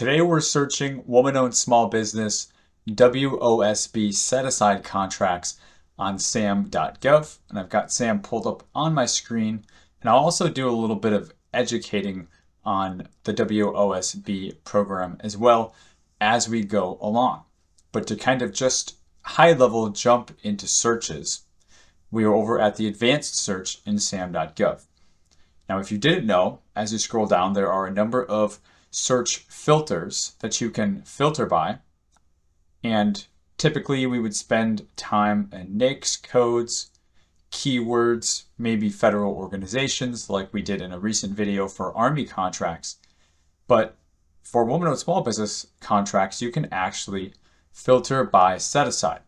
Today we're searching woman-owned small business WOSB set-aside contracts on Sam.gov, and I've got Sam pulled up on my screen, and I'll also do a little bit of educating on the WOSB program as well as we go along. But to kind of just high-level jump into searches, we are over at the advanced search in Sam.gov. Now, if you didn't know, as you scroll down, there are a number of search filters that you can filter by. And typically we would spend time in NAICS codes, keywords, maybe federal organizations like we did in a recent video for Army contracts. But for woman-owned small business contracts, you can actually filter by set-aside.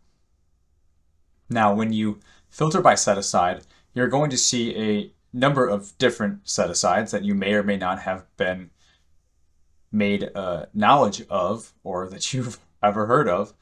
Now, when you filter by set-aside, you're going to see a number of different set-asides that you may or may not have been made knowledge of or that you've ever heard of.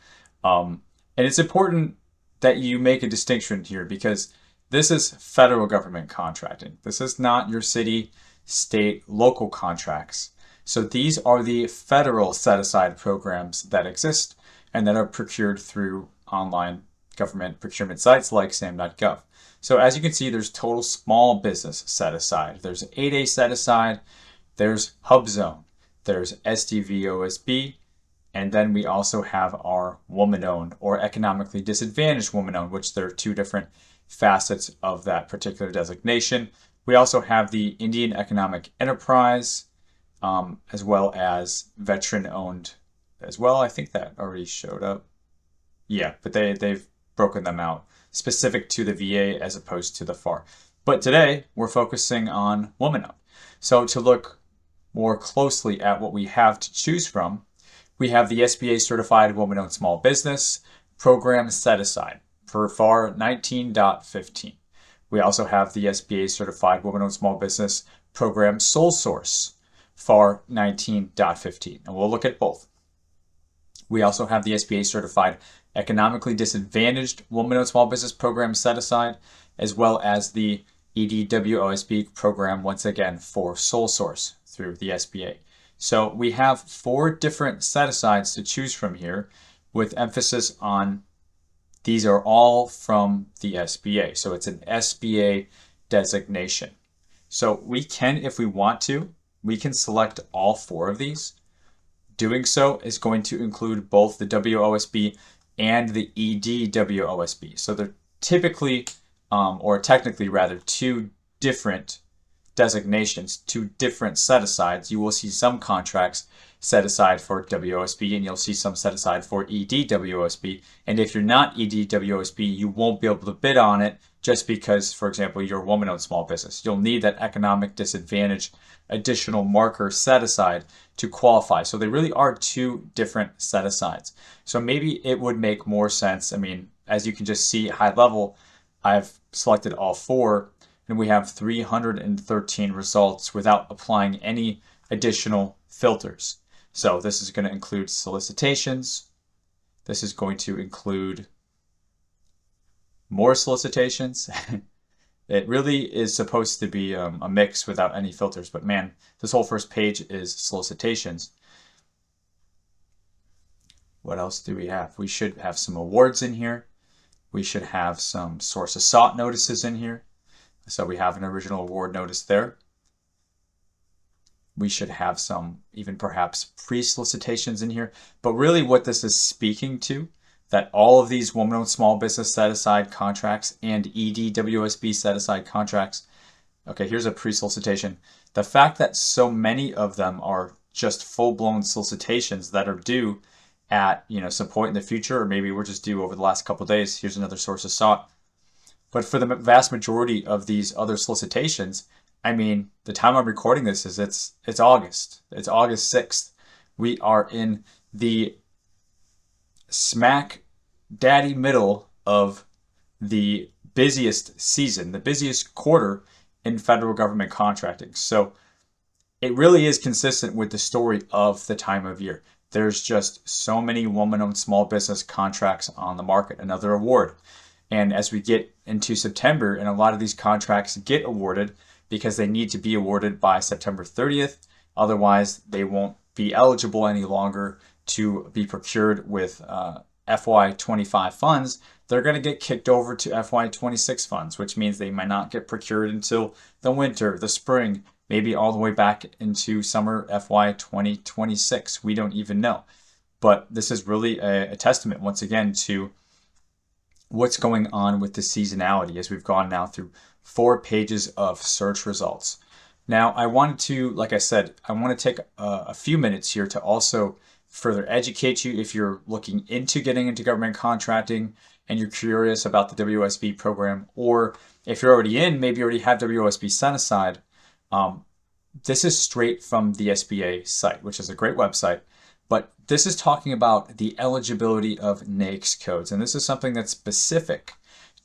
And it's important that you make a distinction here because this is federal government contracting. This is not your city, state, local contracts. So these are the federal set-aside programs that exist and that are procured through online government procurement sites like Sam.gov. So as you can see, there's total small business set-aside. There's 8A set-aside, there's Hub Zone, there's SDVOSB, and then we also have our woman-owned or economically disadvantaged woman-owned, which there are two different facets of that particular designation. We also have the Indian Economic Enterprise, as well as veteran-owned as well. I think that already showed up. Yeah, but they've broken them out specific to the VA as opposed to the FAR. But today we're focusing on woman-owned. So to look more closely at what we have to choose from, we have the SBA Certified Woman-Owned Small Business Program Set-Aside per FAR 19.15. We also have the SBA Certified Woman-Owned Small Business Program Sole Source FAR 19.15, and we'll look at both. We also have the SBA Certified Economically Disadvantaged Woman-Owned Small Business Program Set-Aside, as well as the EDWOSB program, once again, for sole source through the SBA. So we have 4 different set-asides to choose from here, with emphasis on these are all from the SBA. So it's an SBA designation. So we can, if we want to, we can select all 4 of these. Doing so is going to include both the WOSB and the EDWOSB. So they're typically, or technically rather, 2 different designations, 2 different set-asides. You will see some contracts set aside for WOSB and you'll see some set aside for EDWOSB. And if you're not EDWOSB, you won't be able to bid on it just because, for example, you're a woman-owned small business. You'll need that economic disadvantage additional marker set aside to qualify. So they really are 2 different set asides. So maybe it would make more sense. I mean, as you can just see high level, I've selected all 4 and we have 313 results without applying any additional filters. So this is going to include solicitations. This is going to include more solicitations. It really is supposed to be a mix without any filters, but man, this whole first page is solicitations. What else do we have? We should have some awards in here. We should have some source of sought notices in here. So we have an original award notice there. We should have some even perhaps pre-solicitations in here. But really what this is speaking to, that all of these woman-owned small business set-aside contracts and EDWOSB set-aside contracts, okay, here's a pre-solicitation. The fact that so many of them are just full-blown solicitations that are due at some point in the future, or maybe we're just due over the last couple of days. Here's another source of sought. But for the vast majority of these other solicitations, I mean, the time I'm recording this is it's August. It's August 6th. We are in the smack daddy middle of the busiest season, the busiest quarter in federal government contracting. So it really is consistent with the story of the time of year. There's just so many woman-owned small business contracts on the market, another award. And as we get into September, and a lot of these contracts get awarded because they need to be awarded by September 30th, otherwise they won't be eligible any longer to be procured with FY25 funds, they're going to get kicked over to FY26 funds, which means they might not get procured until the winter, the spring, maybe all the way back into summer FY 2026. We don't even know. But this is really a testament, once again, to what's going on with the seasonality as we've gone now through 4 pages of search results. Now, I wanted to, like I said, I want to take a few minutes here to also further educate you if you're looking into getting into government contracting and you're curious about the WOSB program, or if you're already in, maybe you already have WOSB set aside. This is straight from the SBA site, which is a great website. But this is talking about the eligibility of NAICS codes, and this is something that's specific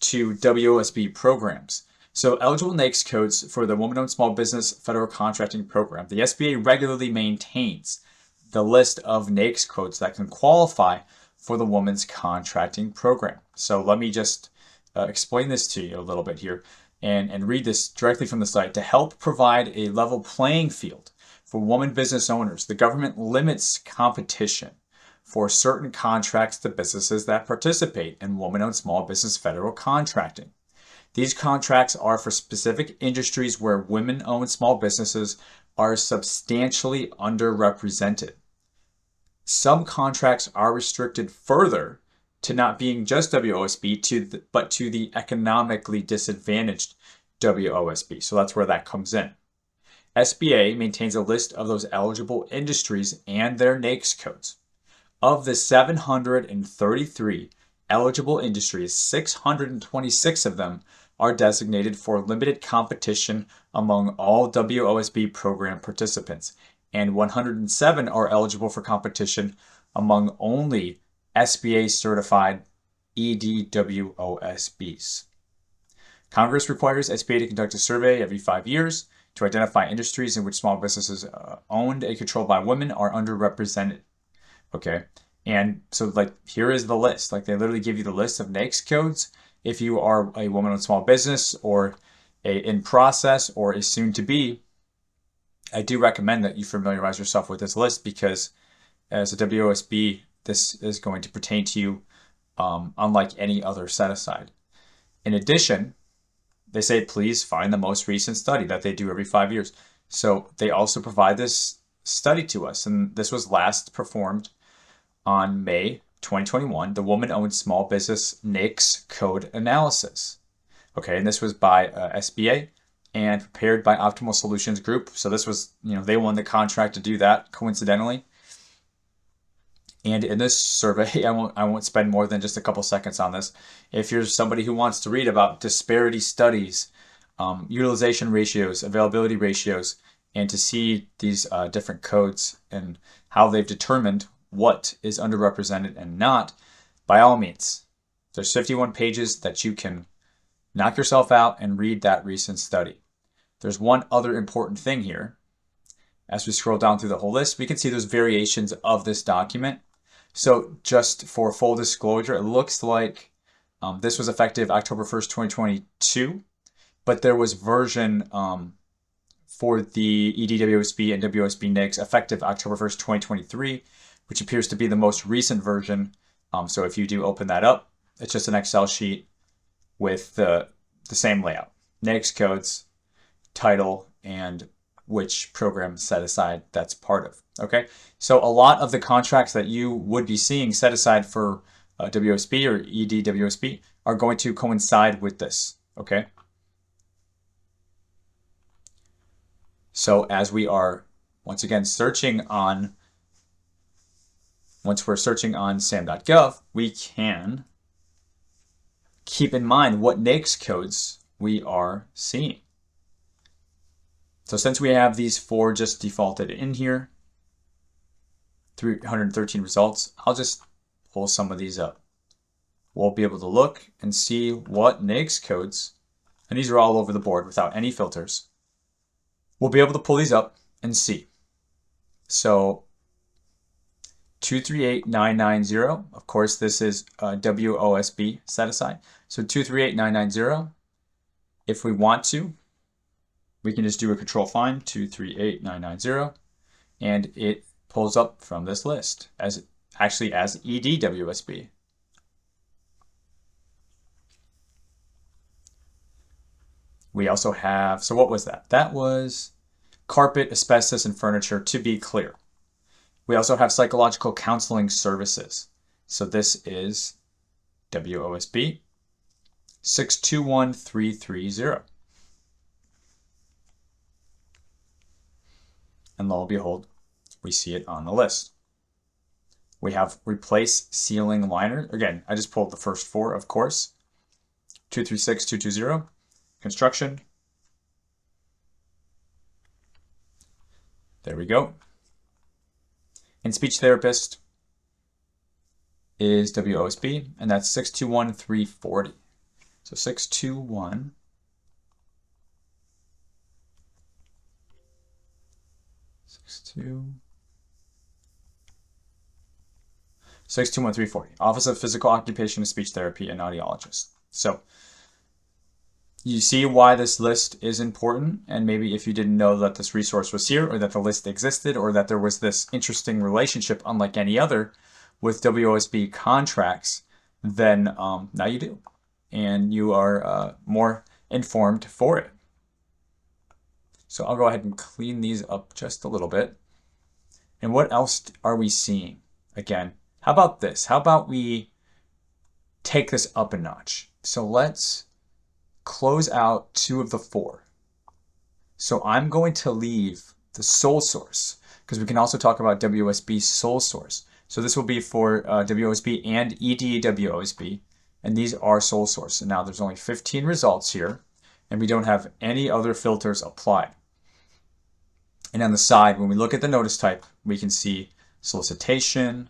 to WOSB programs. So eligible NAICS codes for the Woman-Owned Small Business Federal Contracting Program. The SBA regularly maintains the list of NAICS codes that can qualify for the Women's Contracting Program. So let me just explain this to you a little bit here and read this directly from the site. To help provide a level playing field for women business owners, the government limits competition for certain contracts to businesses that participate in woman-owned small business federal contracting. These contracts are for specific industries where women-owned small businesses are substantially underrepresented. Some contracts are restricted further to not being just WOSB, but to the economically disadvantaged WOSB. So that's where that comes in. SBA maintains a list of those eligible industries and their NAICS codes. Of the 733 eligible industries, 626 of them are designated for limited competition among all WOSB program participants, and 107 are eligible for competition among only SBA certified EDWOSBs. Congress requires SBA to conduct a survey every 5 years to identify industries in which small businesses owned and controlled by women are underrepresented. Okay, and so like here is the list. Like they literally give you the list of NAICS codes. If you are a woman-owned small business or in process or is soon to be, I do recommend that you familiarize yourself with this list, because as a WOSB, this is going to pertain to you unlike any other set aside. In addition, they say, please find the most recent study that they do every 5 years. So they also provide this study to us. And this was last performed on May 2021, the Woman-Owned Small Business NAICS Code Analysis. Okay, and this was by SBA and prepared by Optimal Solutions Group. So this was, they won the contract to do that, coincidentally. And in this survey, I won't spend more than just a couple seconds on this. If you're somebody who wants to read about disparity studies, utilization ratios, availability ratios, and to see these different codes and how they've determined what is underrepresented and not, by all means, there's 51 pages that you can knock yourself out and read that recent study. There's one other important thing here. As we scroll down through the whole list, we can see those variations of this document. So just for full disclosure, it looks like this was effective October 1st, 2022, but there was version for the EDWOSB and WOSB NAICS effective October 1st, 2023, which appears to be the most recent version. So if you do open that up, it's just an Excel sheet with the same layout, NAICS codes, title, and which program set aside that's part of. Okay, so a lot of the contracts that you would be seeing set aside for WOSB or EDWOSB are going to coincide with this. Okay, so as we are once again searching on, once we're searching on Sam.gov, we can keep in mind what NAICS codes we are seeing. So since we have these 4 just defaulted in here, 313 results, I'll just pull some of these up. We'll be able to look and see what NAICS codes, and these are all over the board without any filters. We'll be able to pull these up and see. So 238990, of course, this is WOSB set aside. So 238990, if we want to, we can just do a control find, 238990, and it pulls up from this list as EDWSB. We also have, so what was that? That was carpet, asbestos, and furniture, to be clear. We also have psychological counseling services. So this is WOSB 621330. And lo and behold, we see it on the list. We have replace ceiling liner. Again, I just pulled the first four, of course. 236220. Construction. There we go. And speech therapist is WOSB, and that's 621340. So 621. 621340. Office of Physical Occupation and Speech Therapy and Audiologist. So you see why this list is important, and maybe if you didn't know that this resource was here, or that the list existed, or that there was this interesting relationship unlike any other with WOSB contracts, then now you do, and you are more informed for it. So I'll go ahead and clean these up just a little bit. And what else are we seeing? Again, how about this? How about we take this up a notch? So let's close out 2 of the 4. So I'm going to leave the sole source, because we can also talk about WOSB sole source. So this will be for WOSB and EDWOSB, and these are sole source. And now there's only 15 results here, and we don't have any other filters applied. And on the side, when we look at the notice type, we can see solicitation,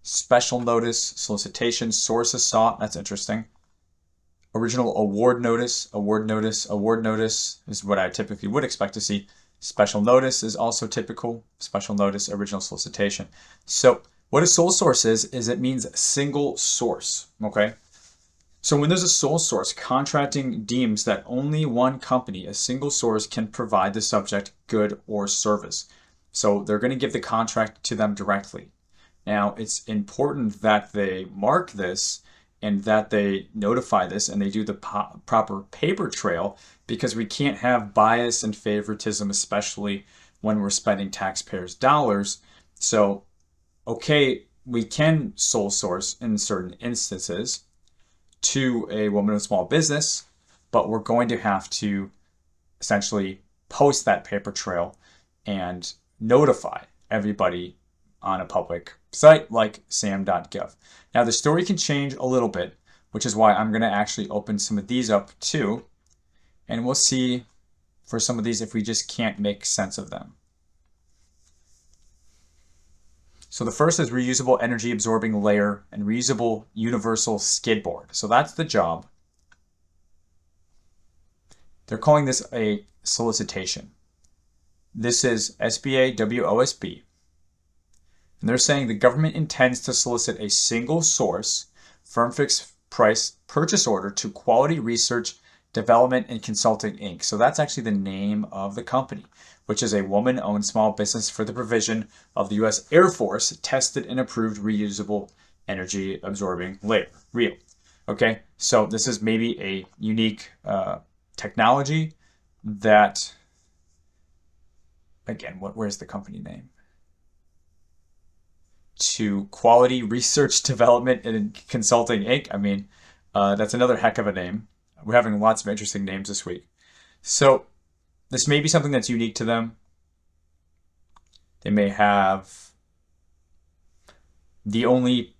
special notice, solicitation, sources sought. That's interesting. Original award notice, award notice, award notice is what I typically would expect to see. Special notice is also typical. Special notice, original solicitation. So what a sole source is it means single source, okay? So when there's a sole source, contracting deems that only one company, a single source, can provide the subject good or service. So they're going to give the contract to them directly. Now, it's important that they mark this and that they notify this and they do the proper paper trail, because we can't have bias and favoritism, especially when we're spending taxpayers' dollars. So, okay, we can sole source in certain instances to a woman-owned small business, but we're going to have to essentially post that paper trail and notify everybody on a public site like Sam.gov. Now the story can change a little bit, which is why I'm going to actually open some of these up too, and we'll see for some of these if we just can't make sense of them. So the first is reusable energy absorbing layer and reusable universal skid board. So that's the job. They're calling this a solicitation. This is SBA WOSB. And they're saying the government intends to solicit a single source, firm fixed price purchase order to Quality Research, Development, and Consulting, Inc. So that's actually the name of the company, which is a woman-owned small business for the provision of the U.S. Air Force tested and approved reusable energy absorbing layer, REAL. Okay, so this is maybe a unique technology that, again, where's the company name? To Quality Research, Development, and Consulting, Inc. I mean, that's another heck of a name. We're having lots of interesting names this week. So this may be something that's unique to them. They may have the only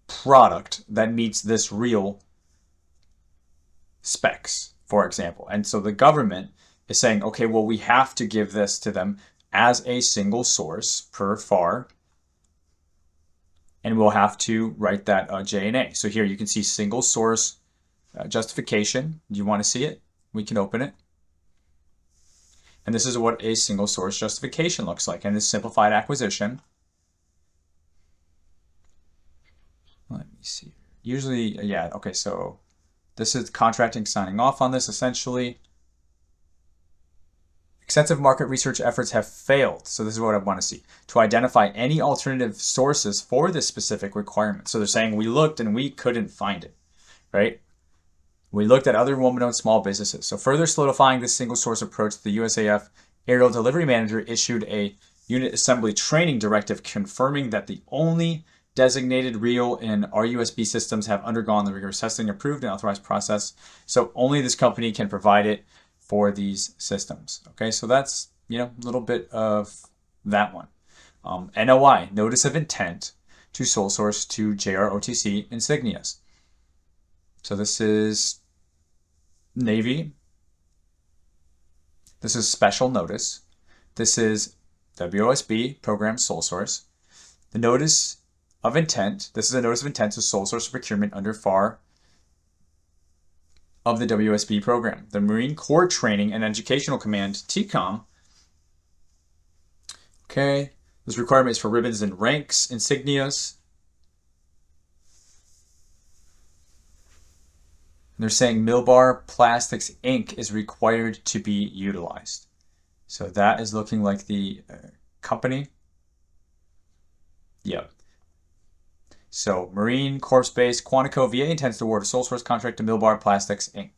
product that meets this REAL specs, for example. And so the government is saying, okay, well, we have to give this to them as a single source per FAR, and we'll have to write that J&A. So here you can see single source justification. Do you want to see it? We can open it. And this is what a single source justification looks like. And this simplified acquisition. Let me see. Usually, yeah, okay, so this is contracting signing off on this essentially. Extensive market research efforts have failed. So this is what I want to see, to identify any alternative sources for this specific requirement. So they're saying we looked and we couldn't find it, right? We looked at other woman-owned small businesses. So further solidifying this single source approach, the USAF Aerial Delivery Manager issued a unit assembly training directive confirming that the only designated reel and RUSB systems have undergone the rigorous testing approved and authorized process. So only this company can provide it for these systems. Okay, so that's, a little bit of that one. NOI, Notice of Intent to Sole Source to JROTC insignias. So this is Navy. This is Special Notice. This is WOSB, Program Sole Source. The Notice of Intent, this is a Notice of Intent to Sole Source procurement under FAR of the WOSB program. The Marine Corps Training and Educational Command, TCOM. Okay, this requirement is for ribbons and ranks, insignias. And they're saying Millbar Plastics Inc. is required to be utilized. So that is looking like the company. Yep. So Marine Corps Base, Quantico VA intends to award a sole source contract to Millbar Plastics Inc.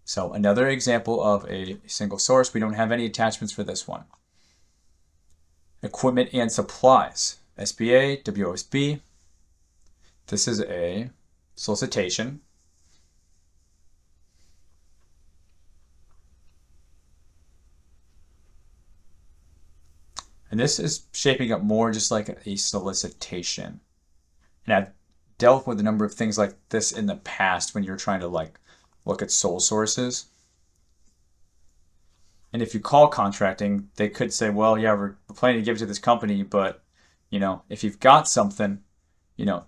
So another example of a single source. We don't have any attachments for this one. Equipment and supplies, SBA, WOSB. This is a solicitation. And this is shaping up more just like a solicitation. And I've dealt with a number of things like this in the past when you're trying to look at sole sources. And if you call contracting, they could say, well, yeah, we're planning to give it to this company, but if you've got something,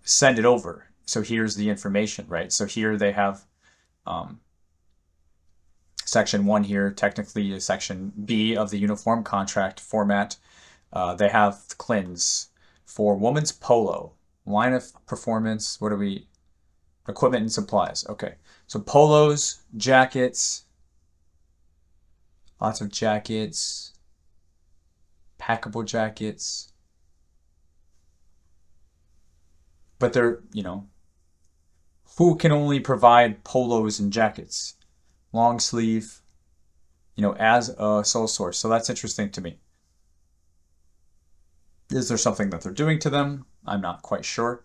send it over. So here's the information, right? So here they have section 1 here, technically section B of the uniform contract format. They have CLINs for women's polo, line of performance. What are we? Equipment and supplies. Okay, so polos, jackets, lots of jackets, packable jackets. But they're, who can only provide polos and jackets? Long sleeve, as a sole source. So that's interesting to me. Is there something that they're doing to them? I'm not quite sure.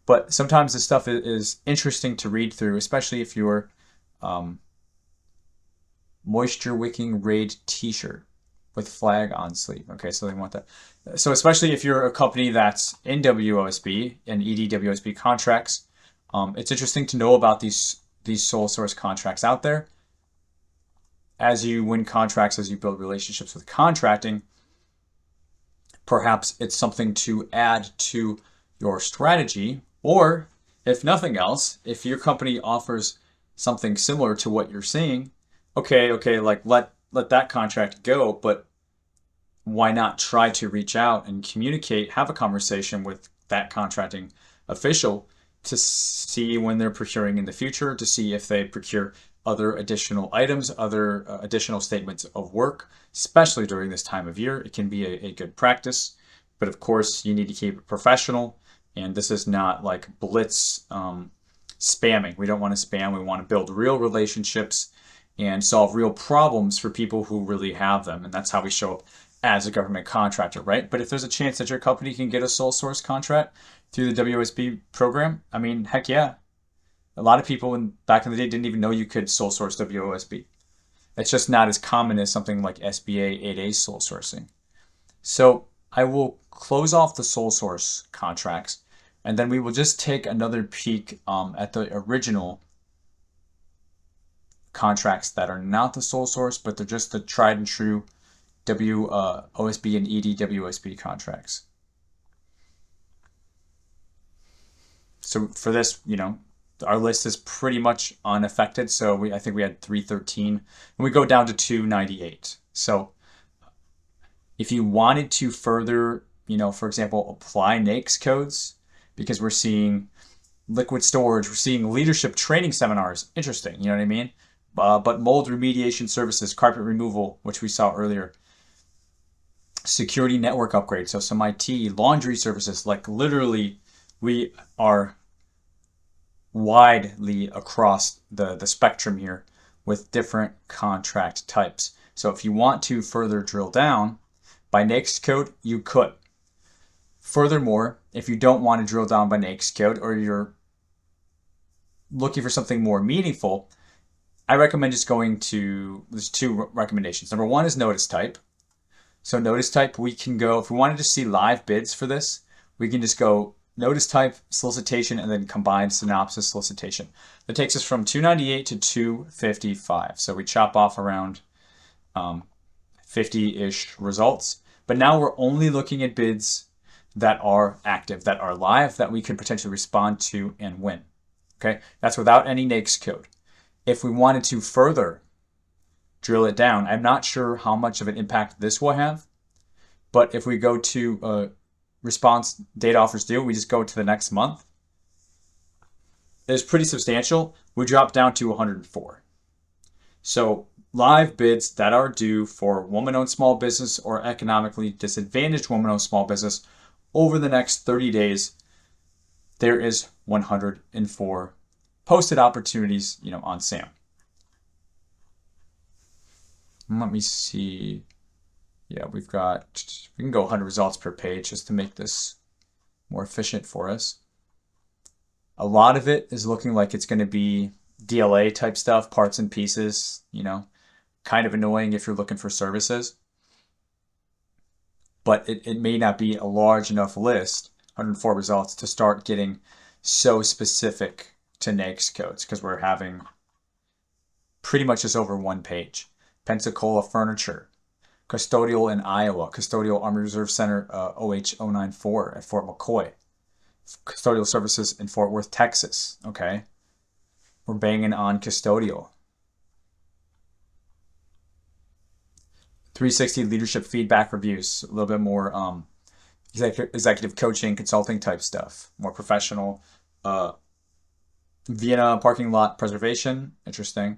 But sometimes this stuff is interesting to read through, especially if you're moisture wicking raid t-shirt with flag on sleeve. Okay, so they want that. So especially if you're a company that's in WOSB and ED-WOSB contracts, it's interesting to know about these sole source contracts out there. As you win contracts, as you build relationships with contracting, perhaps it's something to add to your strategy, or if nothing else, if your company offers something similar to what you're seeing, okay, let that contract go, but why not try to reach out and communicate, have a conversation with that contracting official to see when they're procuring in the future, to see if they procure other additional items, other additional statements of work, especially during this time of year. It can be a good practice, but of course you need to keep it professional. And this is not like blitz spamming. We don't want to spam. We want to build real relationships and solve real problems for people who really have them. And that's how we show up as a government contractor, right? But if there's a chance that your company can get a sole source contract through the WOSB program, I mean, heck yeah. A lot of people back in the day didn't even know you could sole source WOSB. It's just not as common as something like SBA 8A sole sourcing. So I will close off the sole source contracts, and then we will just take another peek at the original contracts that are not the sole source, but they're just the tried and true WOSB and ED-WOSB contracts. So for this, our list is pretty much unaffected. So I think we had 313, and we go down to 298. So if you wanted to further, for example, apply NAICS codes, because we're seeing liquid storage, we're seeing leadership training seminars, interesting, you know what I mean? but mold remediation services, carpet removal, which we saw earlier, security network upgrades, so some IT, laundry services, like literally we are widely across the spectrum here with different contract types. So if you want to further drill down by NAICS code, you could. Furthermore, if you don't want to drill down by NAICS code or you're looking for something more meaningful, I recommend just going to, there's two recommendations. Number one is notice type. So notice type, we can go, if we wanted to see live bids for this, we can just go notice type, solicitation, and then combined synopsis solicitation. That takes us from 298 to 255. So we chop off around 50-ish results. But now we're only looking at bids that are active, that are live, that we could potentially respond to and win. Okay, that's without any NAICS code. If we wanted to further drill it down, I'm not sure how much of an impact this will have, but if we go to response date offers due, we just go to the next month. It's pretty substantial. We drop down to 104. So live bids that are due for woman-owned small business or economically disadvantaged woman-owned small business over the next 30 days, there is 104 posted opportunities, on SAM. Let me see. Yeah, we can go 100 results per page just to make this more efficient for us. A lot of it is looking like it's going to be DLA type stuff, parts and pieces, kind of annoying if you're looking for services. But it may not be a large enough list, 104 results, to start getting so specific to NAICS codes, because we're having pretty much just over one page. Pensacola Furniture, Custodial in Iowa, Custodial Army Reserve Center OH094 at Fort McCoy, Custodial Services in Fort Worth, Texas. Okay, we're banging on custodial. 360 leadership feedback reviews, a little bit more executive coaching, consulting type stuff, more professional. Vienna parking lot preservation, interesting.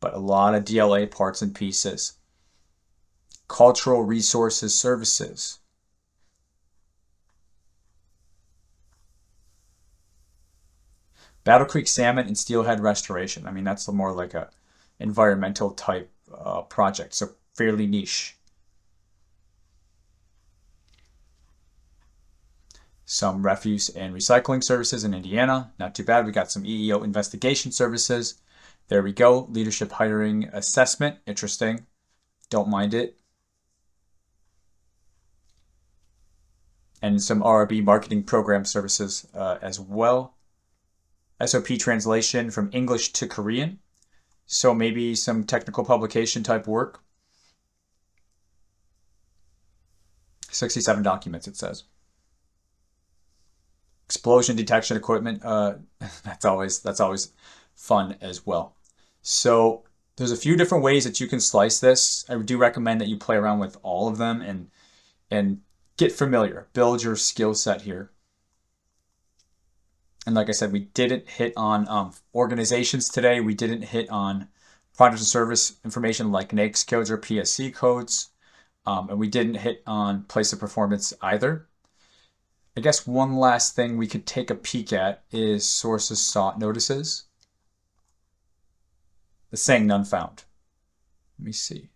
But a lot of DLA parts and pieces. Cultural resources services. Battle Creek salmon and steelhead restoration. I mean, that's more like a environmental type project, so fairly niche. Some refuse and recycling services in Indiana, not too bad. We got some EEO investigation services. There we go. Leadership hiring assessment, interesting. Don't mind it. And some RRB marketing program services as well. SOP translation from English to Korean. So maybe some technical publication type work. 67 documents, it says. Explosion detection equipment. That's always fun as well. So there's a few different ways that you can slice this. I do recommend that you play around with all of them and get familiar, build your skill set here. And like I said, we didn't hit on organizations today. We didn't hit on product and service information like NAICS codes or PSC codes. And we didn't hit on place of performance either. I guess one last thing we could take a peek at is sources sought notices. It's saying none found. Let me see.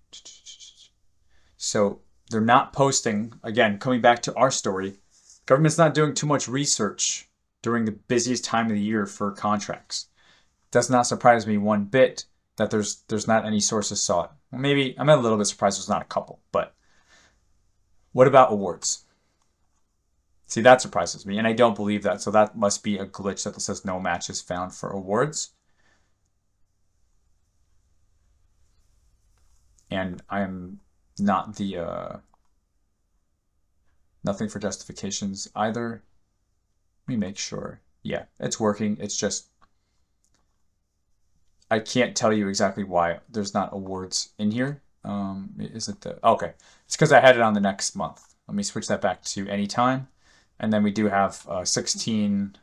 So they're not posting, again, coming back to our story, government's not doing too much research during the busiest time of the year for contracts. Does not surprise me one bit that there's not any sources sought. Well, maybe I'm a little bit surprised there's not a couple, but what about awards? See, that surprises me, and I don't believe that, so that must be a glitch that says no matches found for awards. And I'm not the, nothing for justifications either. Let me make sure. Yeah, it's working. It's just, I can't tell you exactly why there's not awards in here. Is it the, okay. It's because I had it on the next month. Let me switch that back to anytime. And then we do have 16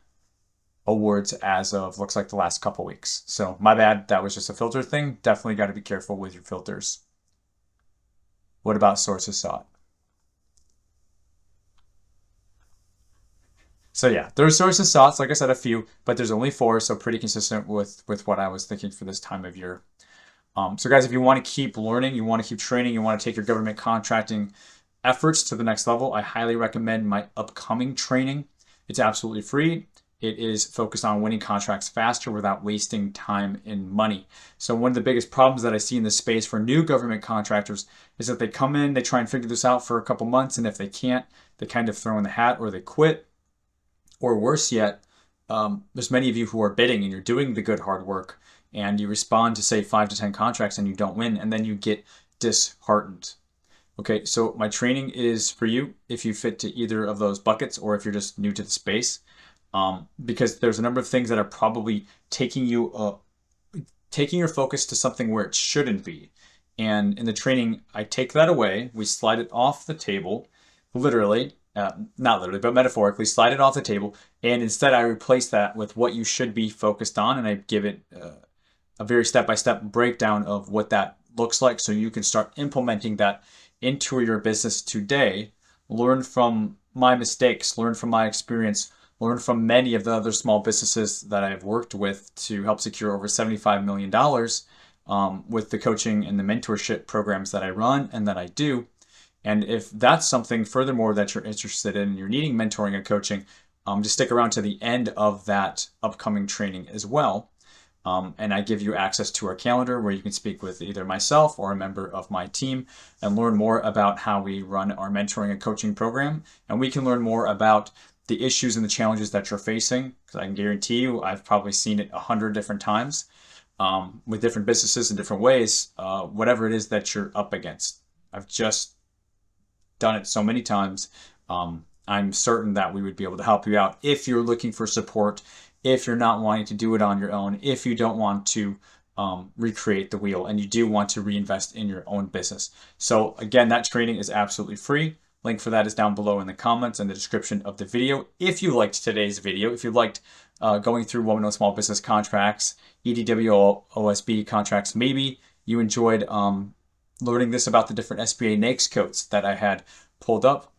awards as of, looks like, the last couple weeks. So my bad, that was just a filter thing. Definitely got to be careful with your filters. What about sources sought? So yeah, there's sources sought, like I said, a few, but there's only 4, so pretty consistent with what I was thinking for this time of year. So guys, if you want to keep learning, you want to keep training, you want to take your government contracting efforts to the next level, I highly recommend my upcoming training. It's absolutely free. It is focused on winning contracts faster without wasting time and money. So one of the biggest problems that I see in this space for new government contractors is that they come in, they try and figure this out for a couple months, and if they can't, they kind of throw in the hat or they quit. Or worse yet, there's many of you who are bidding and you're doing the good hard work and you respond to say 5 to 10 contracts and you don't win, and then you get disheartened. Okay, so my training is for you if you fit to either of those buckets or if you're just new to the space, because there's a number of things that are probably taking your focus to something where it shouldn't be. And in the training, I take that away. We slide it off the table, literally, not literally, but metaphorically, slide it off the table. And instead, I replace that with what you should be focused on. And I give it a very step-by-step breakdown of what that looks like so you can start implementing that into your business today. Learn from my mistakes, learn from my experience, learn from many of the other small businesses that I've worked with to help secure over $75 million with the coaching and the mentorship programs that I run and that I do. And if that's something furthermore that you're interested in, you're needing mentoring and coaching, just stick around to the end of that upcoming training as well. And I give you access to our calendar where you can speak with either myself or a member of my team and learn more about how we run our mentoring and coaching program. And we can learn more about the issues and the challenges that you're facing, because I can guarantee you I've probably seen it 100 different times with different businesses in different ways, whatever it is that you're up against. I've just done it so many times. I'm certain that we would be able to help you out if you're looking for support, if you're not wanting to do it on your own, if you don't want to recreate the wheel and you do want to reinvest in your own business. So again, that training is absolutely free. Link for that is down below in the comments and the description of the video. If you liked today's video, if you liked going through woman-owned small business contracts, EDW, OSB contracts, maybe you enjoyed learning this about the different SBA NAICS codes that I had pulled up,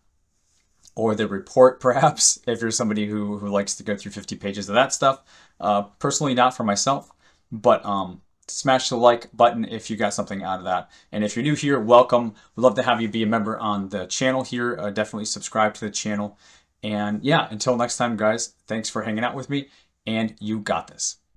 or the report perhaps, if you're somebody who likes to go through 50 pages of that stuff. Personally, not for myself, but smash the like button if you got something out of that. And if you're new here, welcome. We'd love to have you be a member on the channel here. Definitely subscribe to the channel. And yeah, until next time, guys, thanks for hanging out with me, and you got this.